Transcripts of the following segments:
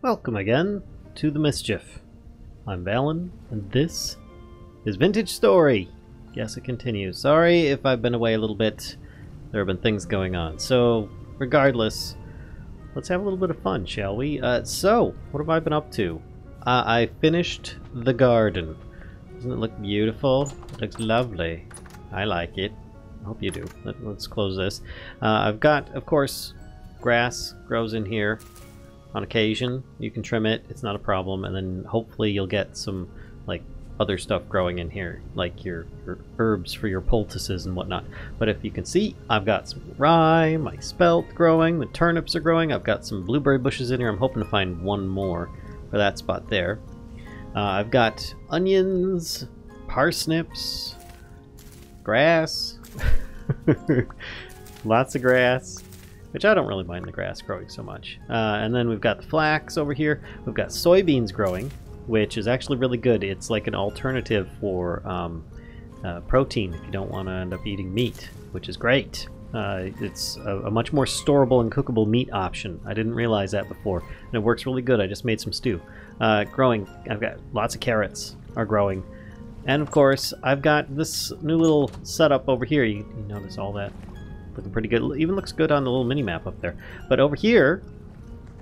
Welcome again to The Mischief. I'm Valen, and this is Vintage Story. Yes, it continues. Sorry if I've been away a little bit. There have been things going on. So, regardless, let's have a little bit of fun, shall we? So, what have I been up to? I finished the garden. Doesn't it look beautiful? It looks lovely. I like it. I hope you do. Let's close this. I've got, of course, grass grows in here. On occasion, you can trim it. It's not a problem. And then hopefully you'll get some, like, other stuff growing in here, like your herbs for your poultices and whatnot. But if you can see, I've got some rye, my spelt growing, the turnips are growing. I've got some blueberry bushes in here. I'm hoping to find one more for that spot there. I've got onions, parsnips, grass, lots of grass, which I don't really mind the grass growing so much. And then we've got the flax over here. We've got soybeans growing, which is actually really good. It's like an alternative for protein if you don't want to end up eating meat, which is great. It's a much more storable and cookable meat option. I didn't realize that before, and it works really good. I just made some stew. Growing, I've got lots of carrots are growing. And of course, I've got this new little setup over here. You notice all that? Looking pretty good. It even looks good on the little mini map up there. But over here,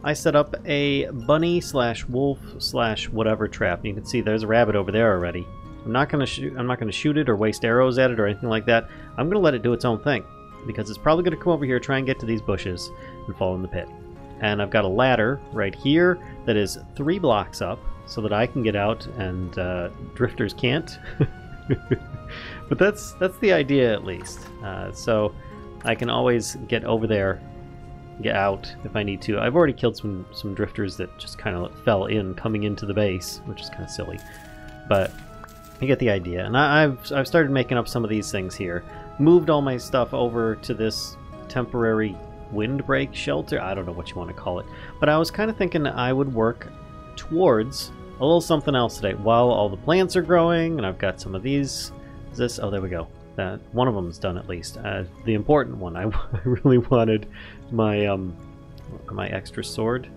I set up a bunny slash wolf slash whatever trap. You can see there's a rabbit over there already. I'm not gonna shoot it or waste arrows at it or anything like that. I'm gonna let it do its own thing, because it's probably gonna come over here, try and get to these bushes, and fall in the pit. And I've got a ladder right here that is 3 blocks up, so that I can get out and drifters can't. But that's the idea, at least. So I can always get over there, get out if I need to. I've already killed some drifters that just kind of fell in coming into the base, which is kind of silly. But you get the idea. And I've started making up some of these things here. Moved all my stuff over to this temporary windbreak shelter. I don't know what you want to call it. But I was kind of thinking I would work towards a little something else today while all the plants are growing. And I've got some of these. Is this? Oh, there we go. One of them's done at least. The important one. I really wanted my my extra sword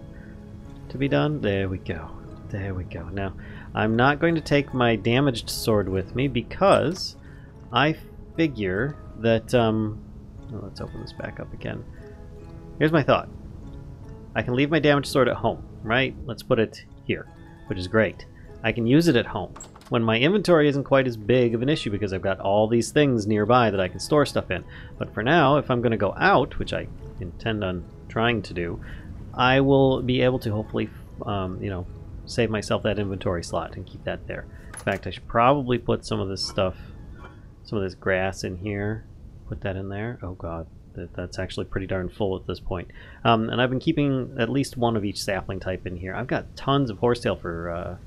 to be done. There we go. There we go. Now, I'm not going to take my damaged sword with me because I figure that let's open this back up again. Here's my thought. I can leave my damaged sword at home, right? Let's put it here, which is great. I can use it at home when my inventory isn't quite as big of an issue because I've got all these things nearby that I can store stuff in. But for now, if I'm going to go out, which I intend on trying to do, I will be able to hopefully, save myself that inventory slot and keep that there. In fact, I should probably put some of this stuff, some of this grass in here, put that in there. Oh god, that's actually pretty darn full at this point. And I've been keeping at least one of each sapling type in here. I've got tons of horsetail for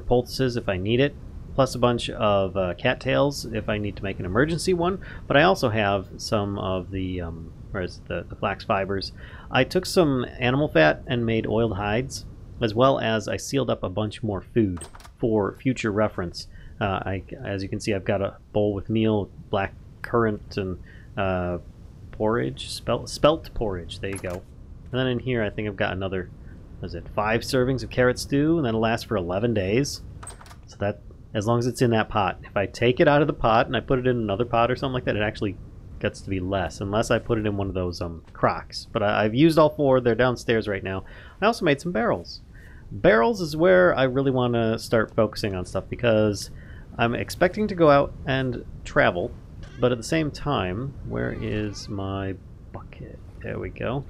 poultices if I need it, plus a bunch of cattails if I need to make an emergency one. But I also have some of the the flax fibers. I took some animal fat and made oiled hides, as well as I sealed up a bunch more food for future reference. As you can see, I've got a bowl with meal, black currant, and porridge, spelt porridge. There you go. And then in here, I think I've got another. Was it 5 servings of carrot stew, and that'll last for 11 days. So that, as long as it's in that pot. If I take it out of the pot and I put it in another pot or something like that, it actually gets to be less, unless I put it in one of those crocks. But I've used all 4. They're downstairs right now. I also made some barrels. Barrels is where I really want to start focusing on stuff, because I'm expecting to go out and travel, but at the same time, where is my bucket? There we go.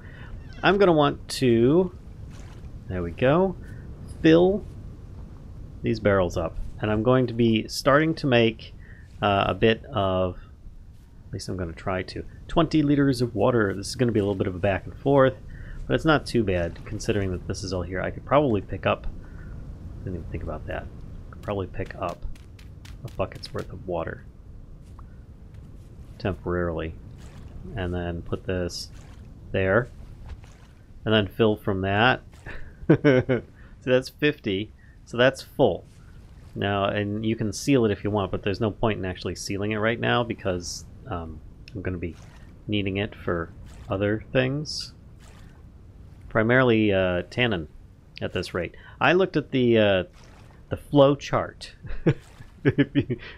I'm going to want to... There we go. Fill these barrels up. And I'm going to be starting to make a bit of, at least I'm going to try to, 20 liters of water. This is going to be a little bit of a back and forth, but it's not too bad considering that this is all here. I could probably pick up, I didn't even think about that. I could probably pick up a bucket's worth of water temporarily. And then put this there. And then fill from that. So that's 50, so that's full now, and you can seal it if you want, but there's no point in actually sealing it right now because I'm going to be needing it for other things, primarily tannin at this rate. I looked at the flow chart,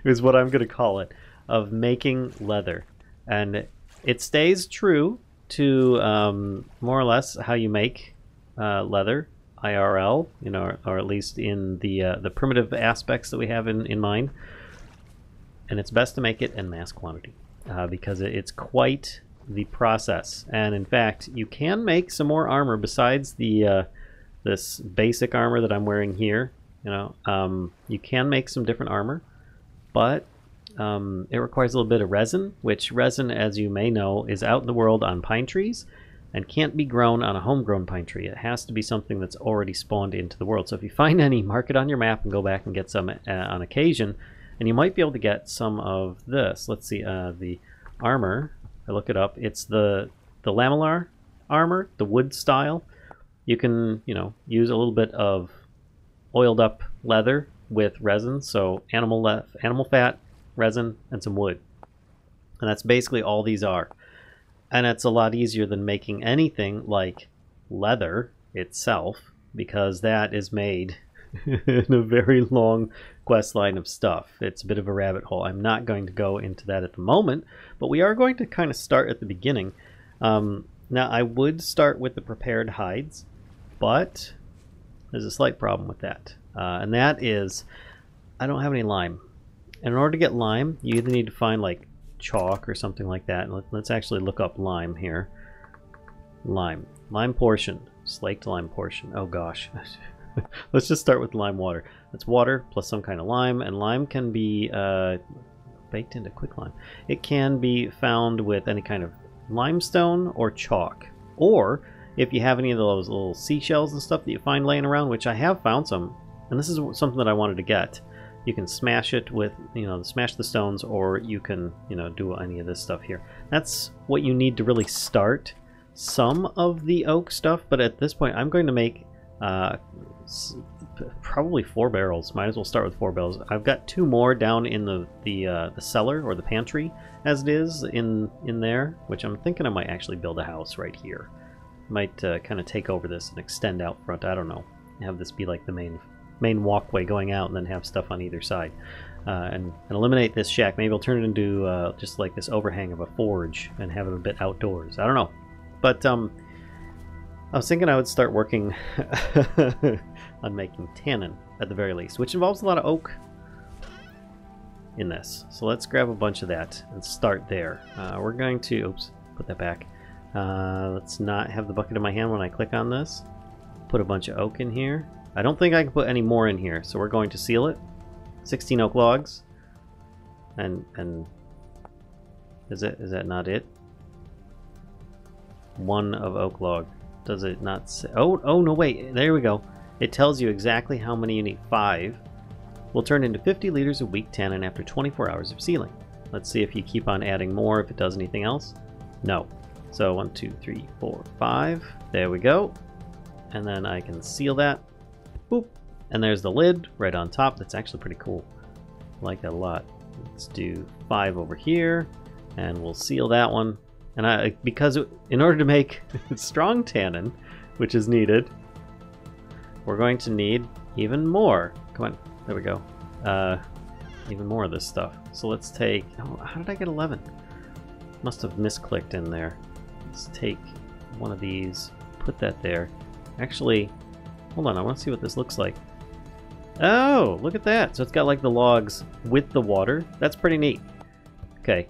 is what I'm going to call it, of making leather, and it stays true to more or less how you make leather IRL, you know, or at least in the primitive aspects that we have in mind. And it's best to make it in mass quantity because it's quite the process. And in fact, you can make some more armor besides the this basic armor that I'm wearing here. You know, you can make some different armor, but it requires a little bit of resin, which resin, as you may know, is out in the world on pine trees and can't be grown on a homegrown pine tree. It has to be something that's already spawned into the world. So if you find any, mark it on your map and go back and get some on occasion, and you might be able to get some of this. Let's see, the armor, I look it up, it's the lamellar armor, the wood style. You can, you know, use a little bit of oiled up leather with resin, so animal fat, resin, and some wood. And that's basically all these are. And it's a lot easier than making anything like leather itself, because that is made in a very long quest line of stuff. It's a bit of a rabbit hole. I'm not going to go into that at the moment, but we are going to kind of start at the beginning. Now, I would start with the prepared hides, but there's a slight problem with that. And that is, I don't have any lime. And in order to get lime, you either need to find like chalk or something like that. And let's actually look up lime here. Lime portion, slaked lime portion. Oh gosh. Let's just start with lime water. That's water plus some kind of lime, and lime can be baked into quicklime. It can be found with any kind of limestone or chalk, or if you have any of those little seashells and stuff that you find laying around, which I have found some, and this is something that I wanted to get. You can smash it with, you know, smash the stones, or you can, you know, do any of this stuff here. That's what you need to really start some of the oak stuff, but at this point I'm going to make probably 4 barrels. Might as well start with 4 barrels. I've got 2 more down in the cellar or the pantry as it is in there, which I'm thinking I might actually build a house right here. Might kind of take over this and extend out front. I don't know. Have this be like the main walkway going out, and then have stuff on either side, and eliminate this shack. Maybe I'll turn it into just like this overhang of a forge and have it a bit outdoors. I don't know, but I was thinking I would start working on making tannin at the very least, which involves a lot of oak in this. So let's grab a bunch of that and start there. We're going to, oops, put that back. Let's not have the bucket in my hand when I click on this. Put a bunch of oak in here. I don't think I can put any more in here, so we're going to seal it. 16 oak logs. And is that not it? 1 of oak log. Does it not say? Oh no, wait, there we go. It tells you exactly how many you need. 5 will turn into 50 liters of weak tannin after 24 hours of sealing. Let's see if you keep on adding more, if it does anything else. No. So 1, 2, 3, 4, 5. There we go. And then I can seal that. Boop. And there's the lid right on top. That's actually pretty cool. I like that a lot. Let's do 5 over here, and we'll seal that one. And because in order to make strong tannin, which is needed, we're going to need even more. Come on, there we go. Even more of this stuff. So let's take, oh, how did I get 11? Must have misclicked in there. Let's take one of these, put that there. Actually, hold on, I want to see what this looks like. Oh, look at that. So it's got like the logs with the water. That's pretty neat. Okay.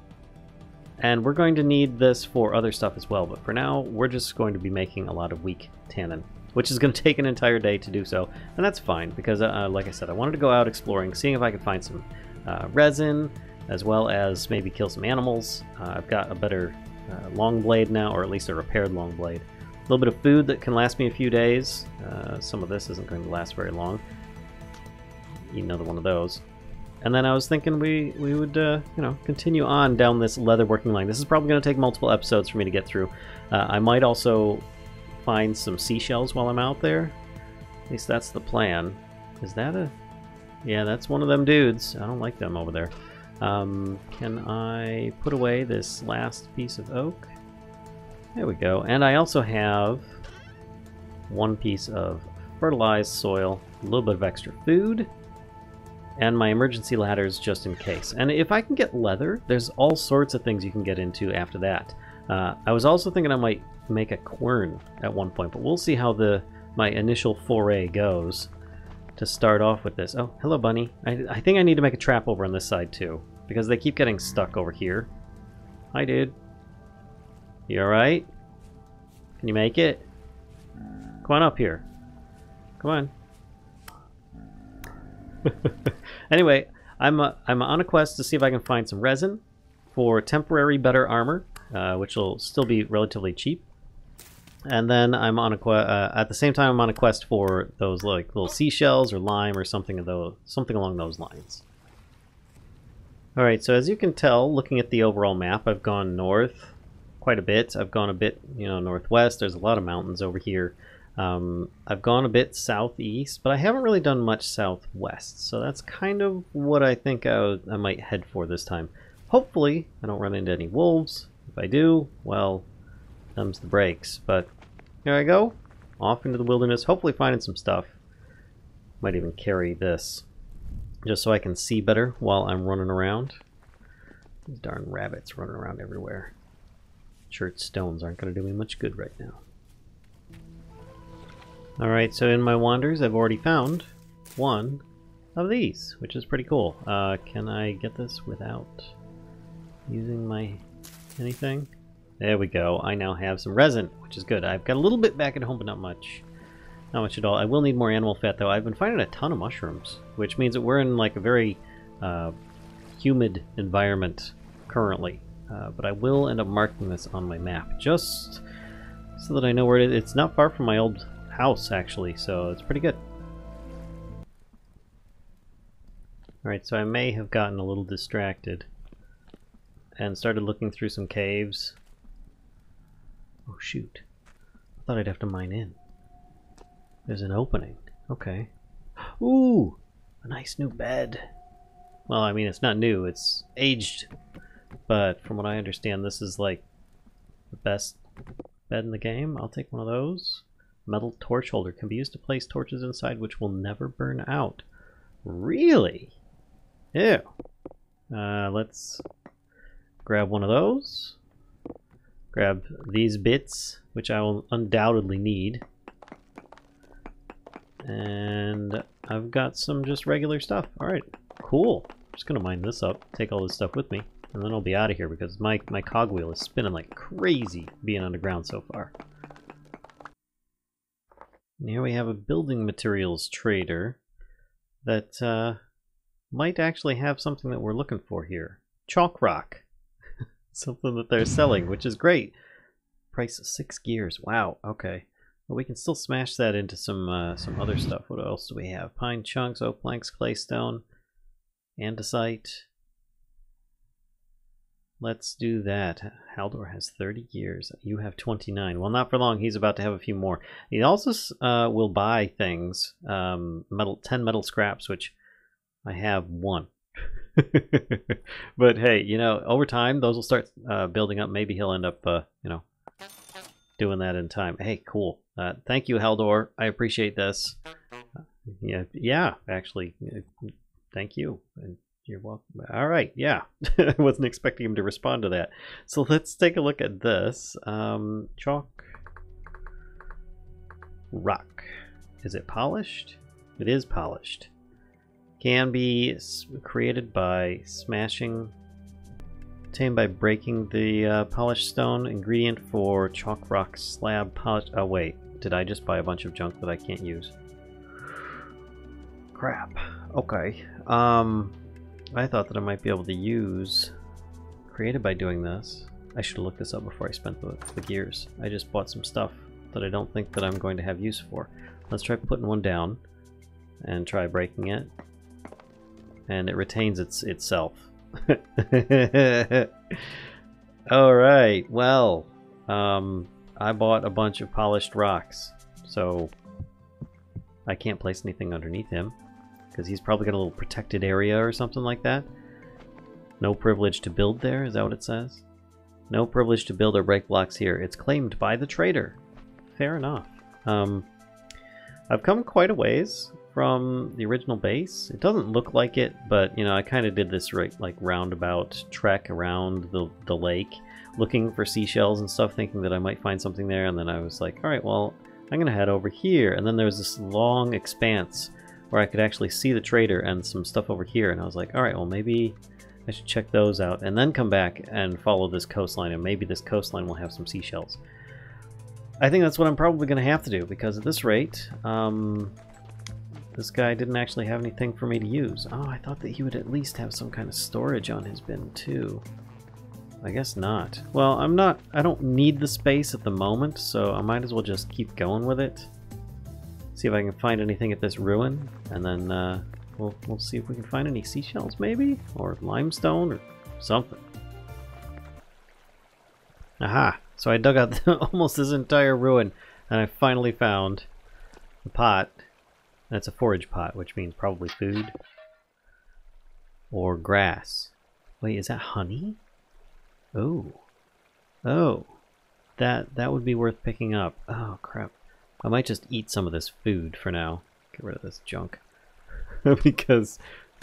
And we're going to need this for other stuff as well, but for now, we're just going to be making a lot of weak tannin, which is going to take an entire day to do so, and that's fine, because like I said, I wanted to go out exploring, seeing if I could find some resin, as well as maybe kill some animals. I've got a better long blade now, or at least a repaired long blade. A little bit of food that can last me a few days. Some of this isn't going to last very long. Eat another one of those. And then I was thinking we would, you know, continue on down this leather working line. This is probably going to take multiple episodes for me to get through. I might also find some seashells while I'm out there. At least that's the plan. Is that a... Yeah, that's one of them dudes. I don't like them over there. Can I put away this last piece of oak? There we go. And I also have 1 piece of fertilized soil, a little bit of extra food, and my emergency ladders just in case. And if I can get leather, there's all sorts of things you can get into after that. I was also thinking I might make a quern at one point, but we'll see how my initial foray goes to start off with this. Oh, hello, bunny. I think I need to make a trap over on this side too, because they keep getting stuck over here. Hi, dude. You alright? Can you make it? Come on up here. Come on. Anyway, I'm on a quest to see if I can find some resin for temporary better armor, which will still be relatively cheap. And then I'm on at the same time I'm on a quest for those like little seashells or lime or something along those lines. All right, so as you can tell, looking at the overall map, I've gone north quite a bit. I've gone a bit, northwest. There's a lot of mountains over here. I've gone a bit southeast, but I haven't really done much southwest. So that's kind of what I think I might head for this time. Hopefully, I don't run into any wolves. If I do, well, thumbs the brakes. But here I go, off into the wilderness, hopefully finding some stuff. Might even carry this, just so I can see better while I'm running around. These darn rabbits running around everywhere. Church stones aren't going to do me much good right now. Alright, so in my wanders, I've already found one of these, which is pretty cool. Can I get this without using my anything? There we go. I now have some resin, which is good. I've got a little bit back at home, but not much. Not much at all. I will need more animal fat, though. I've been finding a ton of mushrooms, which means that we're in like a very humid environment currently. But I will end up marking this on my map, just so that I know where it is. It's not far from my old house, actually, so it's pretty good. Alright, so I may have gotten a little distracted and started looking through some caves. Oh shoot, I thought I'd have to mine in. There's an opening. Okay. Ooh, a nice new bed. Well, I mean, it's not new, it's aged, but from what I understand, this is like the best bed in the game. I'll take one of those. Metal torch holder can be used to place torches inside, which will never burn out. Really? Ew. Let's grab one of those. Grab these bits, which I will undoubtedly need. And I've got some just regular stuff. Alright, cool. I'm just going to mine this up, take all this stuff with me, and then I'll be out of here because my cogwheel is spinning like crazy being underground so far. And here we have a building materials trader that might actually have something that we're looking for here. Chalk rock. Something that they're selling, which is great. Price of 6 gears. Wow, okay. Well, we can still smash that into some other stuff. What else do we have? Pine chunks, oak planks, claystone, andesite. Let's do that. Haldor has 30 gears. You have 29. Well, not for long. He's about to have a few more. He also will buy things. 10 metal scraps, which I have 1. But hey, over time, those will start building up. Maybe he'll end up, doing that in time. Hey, cool. Thank you, Haldor. I appreciate this. Yeah, actually, thank you. And you're welcome. All right, yeah. I wasn't expecting him to respond to that. So let's take a look at this. Chalk rock. Is it polished? It is polished. Can be created by smashing, obtained by breaking the polished stone. Ingredient for chalk rock slab polish. Oh wait, did I just buy a bunch of junk that I can't use? Crap. Okay. I thought that I might be able to use created by doing this. I should have looked this up before I spent the gears. I just bought some stuff that I don't think that I'm going to have use for. Let's try putting one down and try breaking it. And it retains itself. Alright, well, I bought a bunch of polished rocks, so I can't place anything underneath him, because he's probably got a little protected area or something like that. No privilege to build there, is that what it says? No privilege to build or break blocks here. It's claimed by the trader. Fair enough. I've come quite a ways from the original base. It doesn't look like it, but you know, I kind of did this like roundabout trek around the lake, looking for seashells and stuff, thinking that I might find something there, and then I was like, all right, well, I'm gonna head over here, and then there was this long expanse where I could actually see the trader and some stuff over here, and I was like, all right, well, maybe I should check those out, and then come back and follow this coastline, and maybe this coastline will have some seashells. I think that's what I'm probably going to have to do, because at this rate, this guy didn't actually have anything for me to use. Oh, I thought that he would at least have some kind of storage on his bin, too. I guess not. Well, I don't need the space at the moment, so I might as well just keep going with it. See if I can find anything at this ruin, and then we'll see if we can find any seashells, maybe? Or limestone, or something. Aha! So I dug out almost this entire ruin, and I finally found the pot. That's a forage pot, which means probably food. Or grass. Wait, is that honey? Oh. Oh. That would be worth picking up. Oh, crap. I might just eat some of this food for now. Get rid of this junk. Because,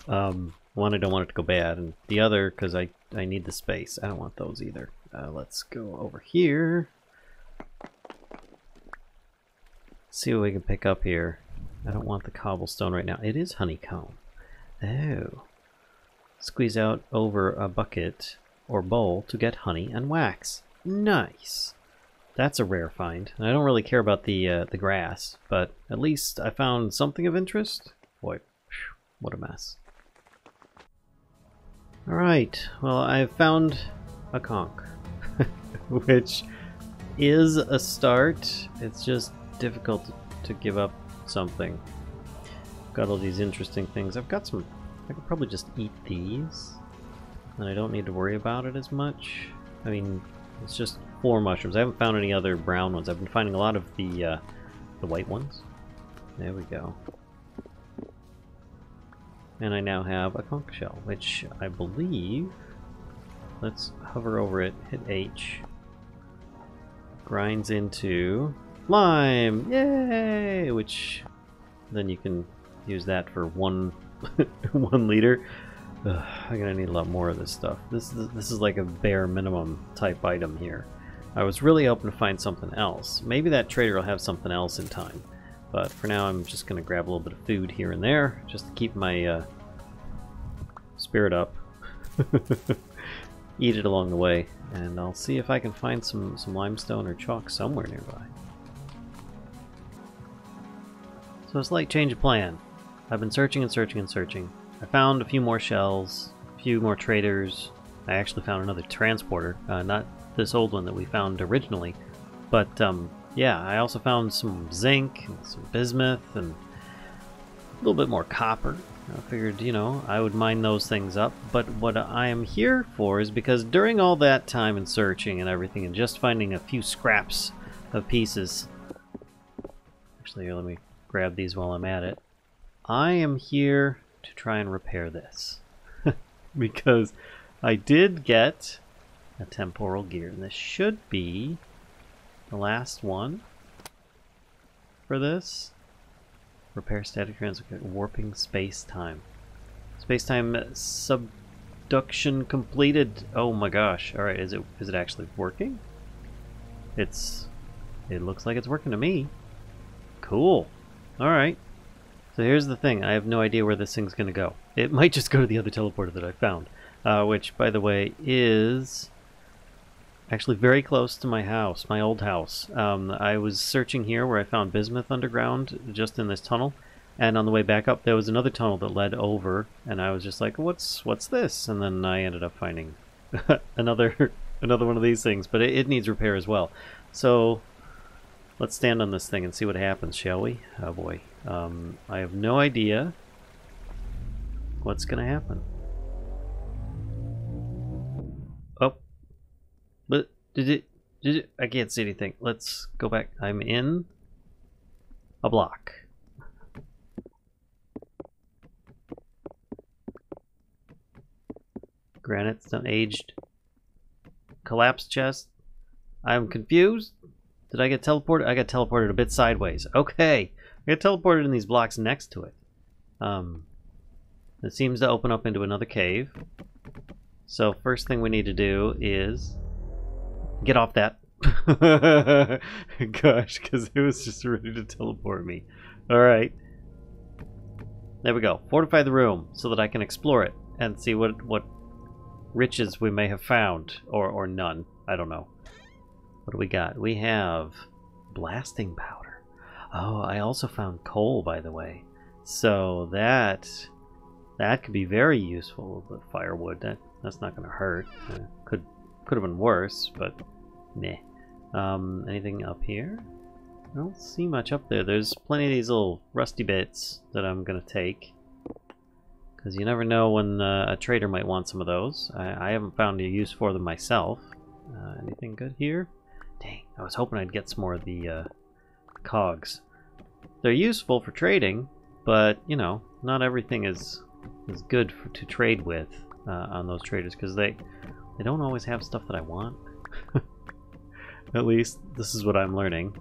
one, I don't want it to go bad, and the other, because I need the space. I don't want those either. Let's go over here. See what we can pick up here. I don't want the cobblestone right now. It is honeycomb. Oh. Squeeze out over a bucket or bowl to get honey and wax. Nice. That's a rare find. And I don't really care about the grass, but at least I found something of interest. Boy, what a mess. Alright, well, I've found a conch, which is a start. It's just difficult to give up something. Got all these interesting things. I've got some... I could probably just eat these, and I don't need to worry about it as much. I mean, it's just 4 mushrooms. I haven't found any other brown ones. I've been finding a lot of the white ones. There we go. And I now have a conch shell, which I believe... Let's hover over it, hit H. Grinds into lime! Yay! Which then you can use that for 1 liter. Ugh, I'm gonna need a lot more of this stuff. This is like a bare minimum type item here. I was really hoping to find something else. Maybe that trader will have something else in time. But for now, I'm just gonna grab a little bit of food here and there, just to keep my spirit up. Eat it along the way, and I'll see if I can find some limestone or chalk somewhere nearby. So a slight change of plan. I've been searching and searching and searching. I found a few more shells, a few more traders. I actually found another transporter, not this old one that we found originally, but yeah, I also found some zinc, and some bismuth, and a little bit more copper. I figured, you know, I would mine those things up, but what I am here for is because during all that time and searching and everything, and just finding a few scraps of pieces... Actually, here, let me grab these while I'm at it. I am here to try and repair this. Because I did get a temporal gear, and this should be the last one for this. Repair static transfer, warping space-time. Space-time subduction completed. Oh my gosh. Alright, is it actually working? It looks like it's working to me. Cool. Alright. So here's the thing. I have no idea where this thing's gonna go. It might just go to the other teleporter that I found. Which, by the way, is actually very close to my house, my old house. I was searching here where I found bismuth underground, just in this tunnel, and on the way back up there was another tunnel that led over, and I was just like, what's this? And then I ended up finding another one of these things, but it needs repair as well. So let's stand on this thing and see what happens, shall we? Oh boy. I have no idea what's gonna happen. Oh. But did it? I can't see anything. Let's go back. I'm in a block. Granite, stone, aged, collapsed chest. I'm confused. Did I get teleported? I got teleported a bit sideways. Okay. I get teleported in these blocks next to it. It seems to open up into another cave. So first thing we need to do is get off that. Gosh, because it was just ready to teleport me. Alright. There we go. Fortify the room so that I can explore it and see what riches we may have found. Or none. I don't know. What do we got? We have blasting powder. Oh, I also found coal, by the way. So that could be very useful. But firewood, that's not going to hurt. Could have been worse, but meh. Anything up here? I don't see much up there. There's plenty of these little rusty bits that I'm going to take. Because you never know when a trader might want some of those. I haven't found a use for them myself. Anything good here? Dang, I was hoping I'd get some more of the cogs. They're useful for trading, but, you know, not everything is good to trade with on those traders. Because they don't always have stuff that I want. At least, this is what I'm learning.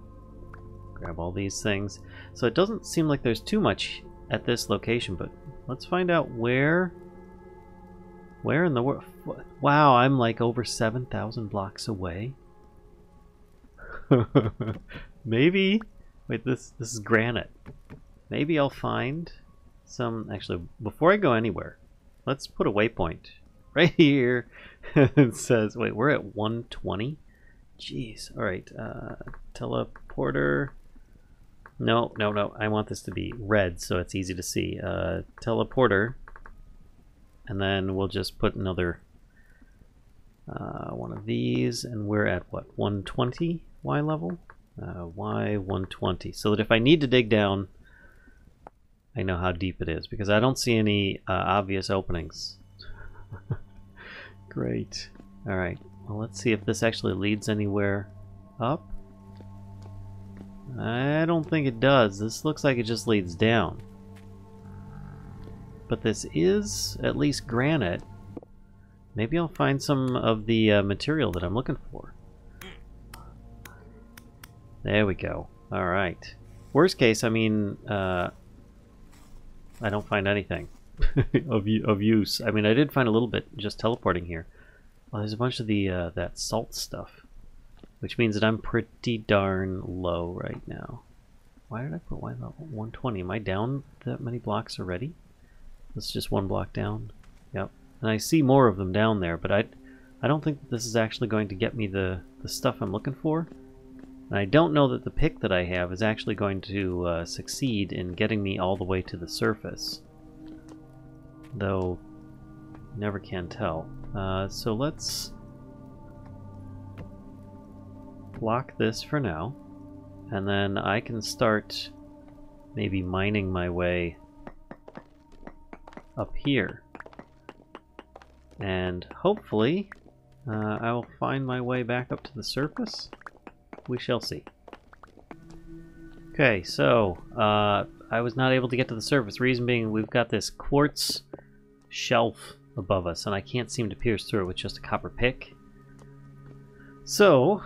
Grab all these things. So it doesn't seem like there's too much at this location, but let's find out where in the world. Wow, I'm like over 7,000 blocks away. Maybe, wait, this is granite. Maybe I'll find some, actually, before I go anywhere, let's put a waypoint right here. It says, wait, we're at 120? Jeez, alright, teleporter. No, I want this to be red so it's easy to see. Teleporter. And then we'll just put another one of these, and we're at what, 120 Y level? Y 120. So that if I need to dig down, I know how deep it is, because I don't see any obvious openings. Great. Alright, well, let's see if this actually leads anywhere up. I don't think it does. This looks like it just leads down. But this is at least granite. Maybe I'll find some of the material that I'm looking for. There we go. Alright. Worst case, I mean, I don't find anything of use. I mean, I did find a little bit just teleporting here. Well, there's a bunch of the that salt stuff. Which means that I'm pretty darn low right now. Why did I put Y level 120? Am I down that many blocks already? That's just one block down. Yep. And I see more of them down there, but I don't think that this is actually going to get me the stuff I'm looking for. And I don't know that the pick that I have is actually going to succeed in getting me all the way to the surface. Though, never can tell. So let's block this for now, and then I can start maybe mining my way up here, and hopefully I will find my way back up to the surface. We shall see. Okay, so I was not able to get to the surface, reason being we've got this quartz shelf above us and I can't seem to pierce through it with just a copper pick. So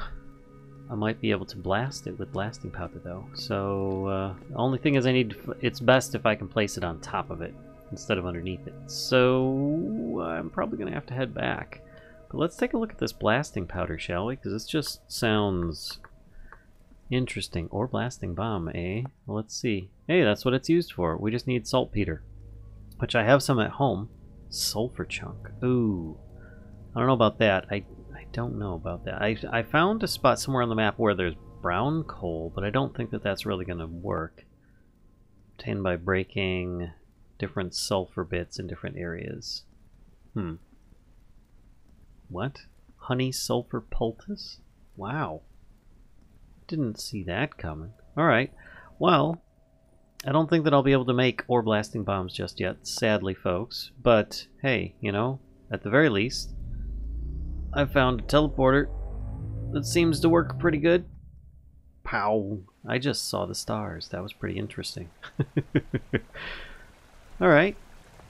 I might be able to blast it with blasting powder, though. So, the only thing is it's best if I can place it on top of it instead of underneath it. So, I'm probably going to have to head back. But let's take a look at this blasting powder, shall we? Because this just sounds interesting. Or blasting bomb, eh? Well, let's see. Hey, that's what it's used for. We just need saltpeter, which I have some at home. Sulfur chunk. Ooh. I don't know about that. I don't know about that. I found a spot somewhere on the map where there's brown coal, but I don't think that that's really going to work. Obtained by breaking different sulfur bits in different areas. What? Honey sulfur poultice? Wow. Didn't see that coming. Alright. Well, I don't think that I'll be able to make ore blasting bombs just yet, sadly, folks. But, hey, you know, at the very least, I found a teleporter that seems to work pretty good. Pow! I just saw the stars. That was pretty interesting. Alright.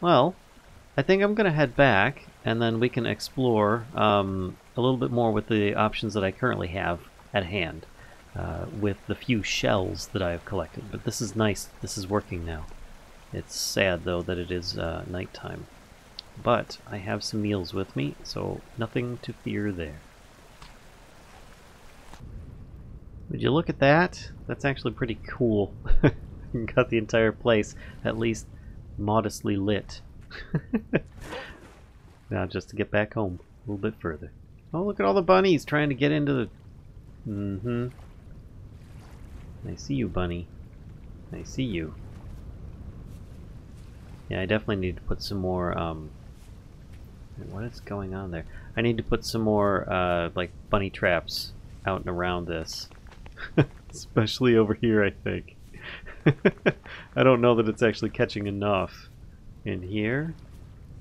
Well, I think I'm going to head back, and then we can explore a little bit more with the options that I currently have at hand. with the few shells that I have collected. But this is nice. This is working now. It's sad, though, that it is nighttime. But I have some meals with me, so nothing to fear there. Would you look at that? That's actually pretty cool. Got the entire place at least modestly lit. Now just to get back home a little bit further. Oh, look at all the bunnies trying to get into the... Mm-hmm. I see you, bunny. I see you. Yeah, I definitely need to put some more, what is going on there? I need to put some more, like, bunny traps out and around this. Especially over here, I think. I don't know that it's actually catching enough in here.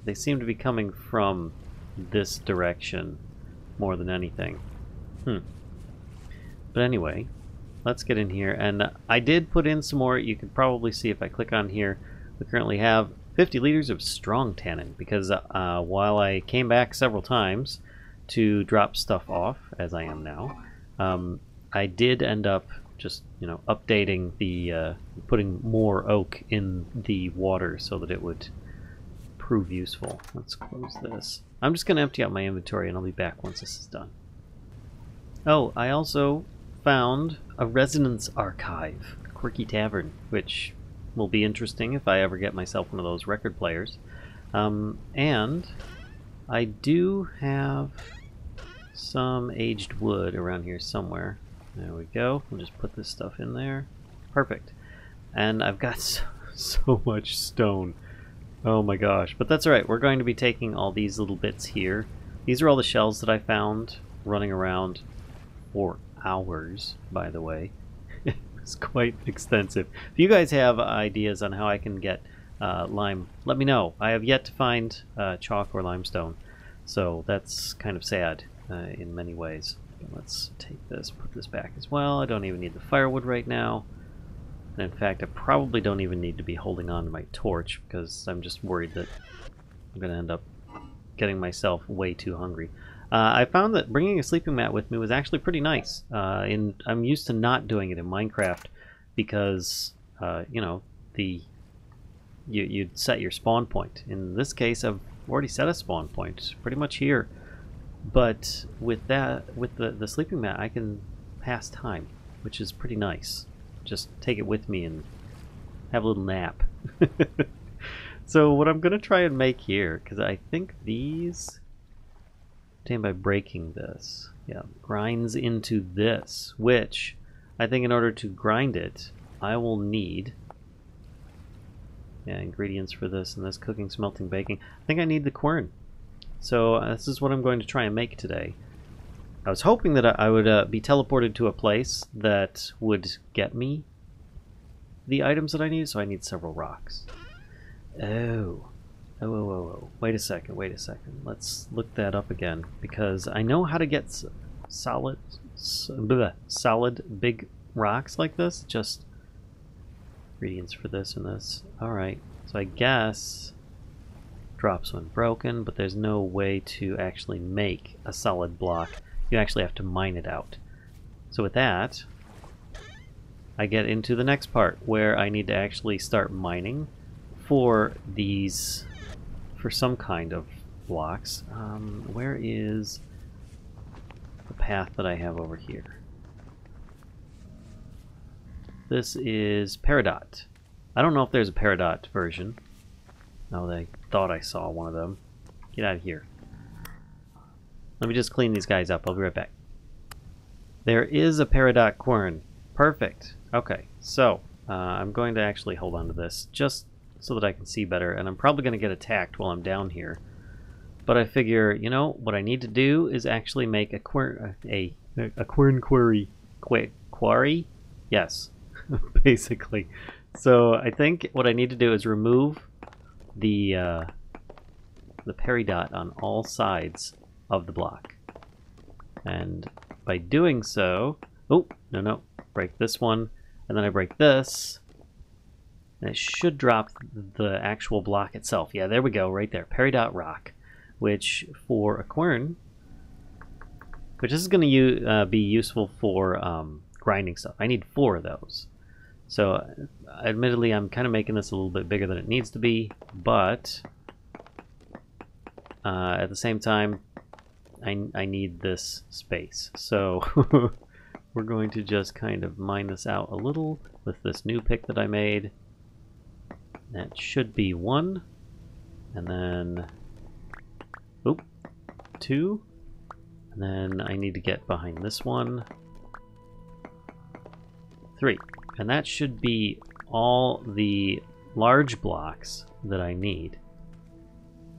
They seem to be coming from this direction more than anything. But anyway, let's get in here. And I did put in some more. You can probably see if I click on here, we currently have 50 liters of strong tannin, because while I came back several times to drop stuff off, as I am now, I did end up just, you know, updating the, putting more oak in the water so that it would prove useful. Let's close this. I'm just going to empty out my inventory and I'll be back once this is done. Oh, I also found a resonance archive, Quirky Tavern, which will be interesting if I ever get myself one of those record players. And I do have some aged wood around here somewhere. There we go. We'll just put this stuff in there. Perfect. And I've got so much stone. Oh my gosh. But that's alright. We're going to be taking all these little bits here. These are all the shells that I found running around for hours, by the way. It's quite extensive. If you guys have ideas on how I can get lime, let me know. I have yet to find chalk or limestone, so that's kind of sad in many ways. Let's take this, put this back as well. I don't even need the firewood right now. And in fact, I probably don't even need to be holding on to my torch, because I'm just worried that I'm going to end up getting myself way too hungry. I found that bringing a sleeping mat with me was actually pretty nice. I'm used to not doing it in Minecraft because, you know, you'd set your spawn point. In this case, I've already set a spawn point, pretty much here. But with that, with the sleeping mat, I can pass time, which is pretty nice. Just take it with me and have a little nap. So what I'm going to try and make here, because I think these... by breaking this, yeah, grinds into this, which I think in order to grind it, I will need ingredients for this and this: cooking, smelting, baking. I think I need the quern. So this is what I'm going to try and make today. I was hoping that I would be teleported to a place that would get me the items that I need, so I need several rocks. Oh. Wait a second. Let's look that up again, because I know how to get solid big rocks like this. Just ingredients for this and this. Alright, so I guess drops when broken, but there's no way to actually make a solid block. You actually have to mine it out. So with that, I get into the next part, where I need to actually start mining for these... for some kind of blocks. Where is the path that I have over here? This is Peridot. I don't know if there's a Peridot version. Oh, I thought I saw one of them. Get out of here. Let me just clean these guys up. I'll be right back. There is a Peridot quern. Perfect. Okay, so I'm going to actually hold on to this just so that I can see better, and I'm probably going to get attacked while I'm down here. But I figure, you know, what I need to do is actually make a quern quarry. Quarry? Yes, basically. So I think what I need to do is remove the peridot on all sides of the block. And by doing so... Oh, no. Break this one, and then I break this. And it should drop the actual block itself. Yeah, there we go, right there. Peridot rock, which for a quern, which this is going to be useful for grinding stuff. I need 4 of those. So admittedly, I'm kind of making this a little bit bigger than it needs to be, but at the same time, I need this space. So we're going to just kind of mine this out a little with this new pick that I made. That should be 1. And then, oop, 2. And then I need to get behind this one. 3. And that should be all the large blocks that I need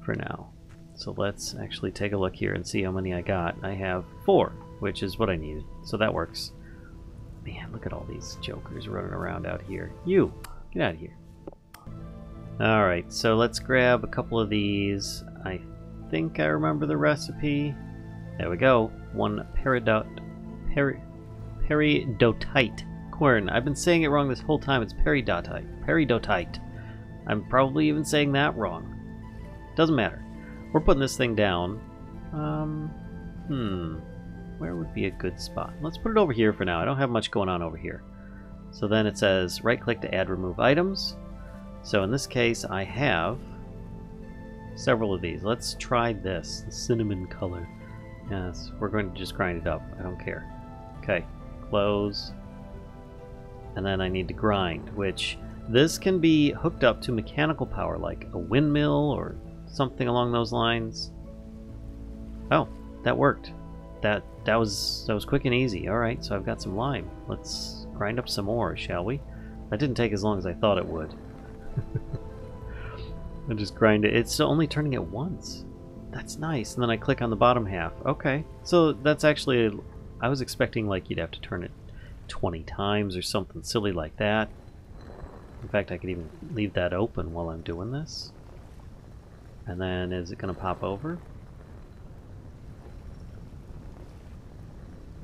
for now. So let's actually take a look here and see how many I got. I have 4, which is what I needed. So that works. Man, look at all these jokers running around out here. You, get out of here. Alright, so let's grab a couple of these. I think I remember the recipe. There we go. 1 peridotite quern. I've been saying it wrong this whole time. It's peridotite. Peridotite. I'm probably even saying that wrong. Doesn't matter. We're putting this thing down. Where would be a good spot? Let's put it over here for now. I don't have much going on over here. So then it says right-click to add remove items. So in this case, I have several of these. Let's try this, the cinnamon color. Yes, we're going to just grind it up. I don't care. Okay, close. And then I need to grind, which this can be hooked up to mechanical power, like a windmill or something along those lines. Oh, that worked. That was quick and easy. All right, so I've got some lime. Let's grind up some more, shall we? That didn't take as long as I thought it would. I just grind it. It's only turning it once. That's nice. And then I click on the bottom half. Okay, so that's actually, I was expecting like you'd have to turn it 20 times or something silly like that. In fact, I could even leave that open while I'm doing this. And then is it going to pop over?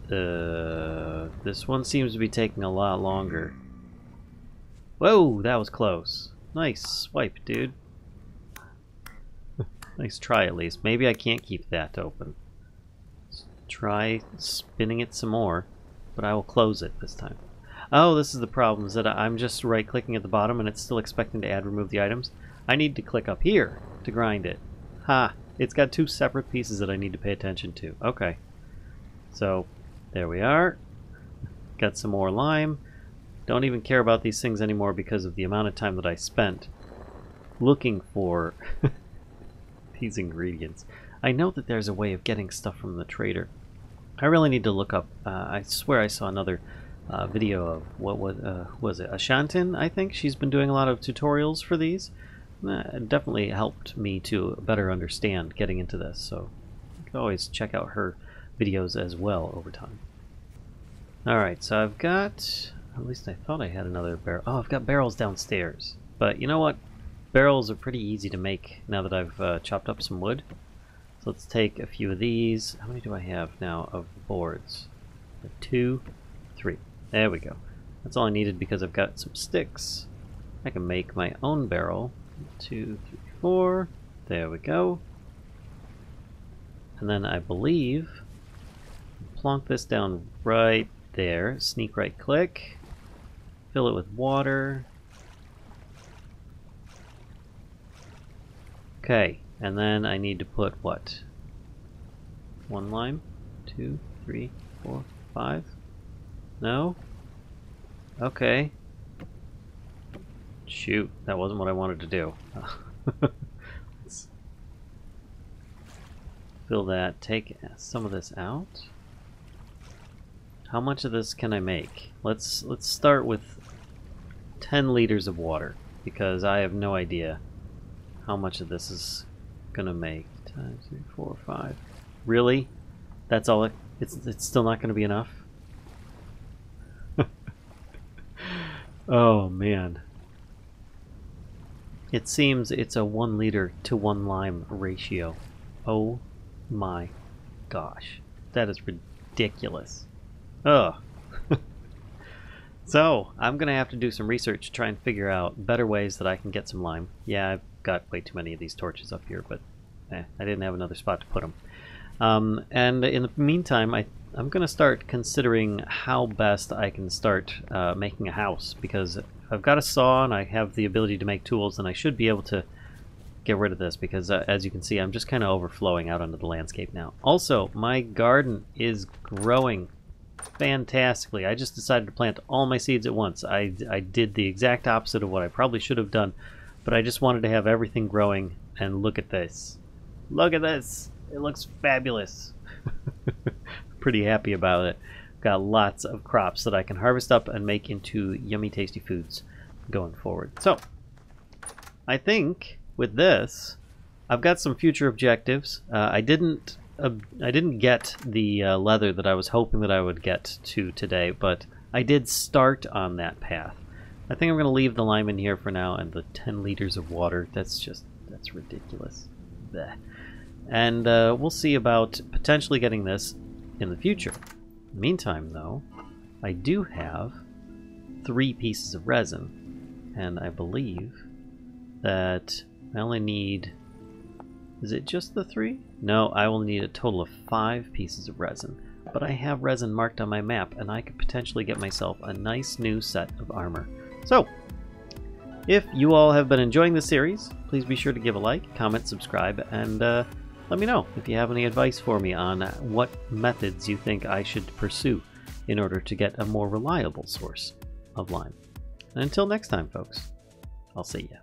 This one seems to be taking a lot longer. Whoa, that was close. Nice swipe, dude. Nice try, at least. Maybe I can't keep that open. Let's try spinning it some more, but I will close it this time. Oh, this is the problem, is that I'm just right-clicking at the bottom and it's still expecting to add remove the items. I need to click up here to grind it. Ha! It's got 2 separate pieces that I need to pay attention to. Okay. So, there we are. Got some more lime. Don't even care about these things anymore because of the amount of time that I spent looking for these ingredients. I know that there's a way of getting stuff from the trader. I really need to look up. I swear I saw another video of what was it? Ashantin, I think. She's been doing a lot of tutorials for these. It definitely helped me to better understand getting into this. So you can always check out her videos as well over time. Alright, so I've got, at least I thought I had another barrel. Oh, I've got barrels downstairs. But you know what? Barrels are pretty easy to make now that I've chopped up some wood. So let's take a few of these. How many do I have now of boards? 2, 3. There we go. That's all I needed because I've got some sticks. I can make my own barrel. 2, 3, 4. There we go. And then I believe plonk this down right there. Sneak right click. Fill it with water. Okay, and then I need to put what? 1 lime? 2, 3, 4, 5? No? Okay. Shoot, that wasn't what I wanted to do. Let's fill that. Take some of this out. How much of this can I make? Let's start with 10 liters of water because I have no idea how much of this is gonna make. 10, 3, 4, 5. Really? That's all it's still not gonna be enough? Oh man. It seems it's a 1 liter to 1 lime ratio. Oh my gosh. That is ridiculous. Ugh. So, I'm gonna have to do some research to try and figure out better ways that I can get some lime. Yeah, I've got way too many of these torches up here, but I didn't have another spot to put them. And in the meantime, I'm going to start considering how best I can start making a house, because I've got a saw and I have the ability to make tools, and I should be able to get rid of this because as you can see, I'm just kind of overflowing out onto the landscape now. Also, my garden is growing fantastically. I just decided to plant all my seeds at once. I did the exact opposite of what I probably should have done, but I just wanted to have everything growing, and look at this. Look at this! It looks fabulous. Pretty happy about it. Got lots of crops that I can harvest up and make into yummy tasty foods going forward. So, I think with this, I've got some future objectives. I didn't get the leather that I was hoping that I would get to today, but I did start on that path. I think I'm going to leave the lime in here for now, and the 10 liters of water. That's ridiculous. Blech. And we'll see about potentially getting this in the future. In the meantime, though, I do have 3 pieces of resin, and I believe that I only need... Is it just the 3? No, I will need a total of 5 pieces of resin. But I have resin marked on my map, and I could potentially get myself a nice new set of armor. So, if you all have been enjoying the series, please be sure to give a like, comment, subscribe, and let me know if you have any advice for me on what methods you think I should pursue in order to get a more reliable source of lime. And until next time, folks, I'll see ya.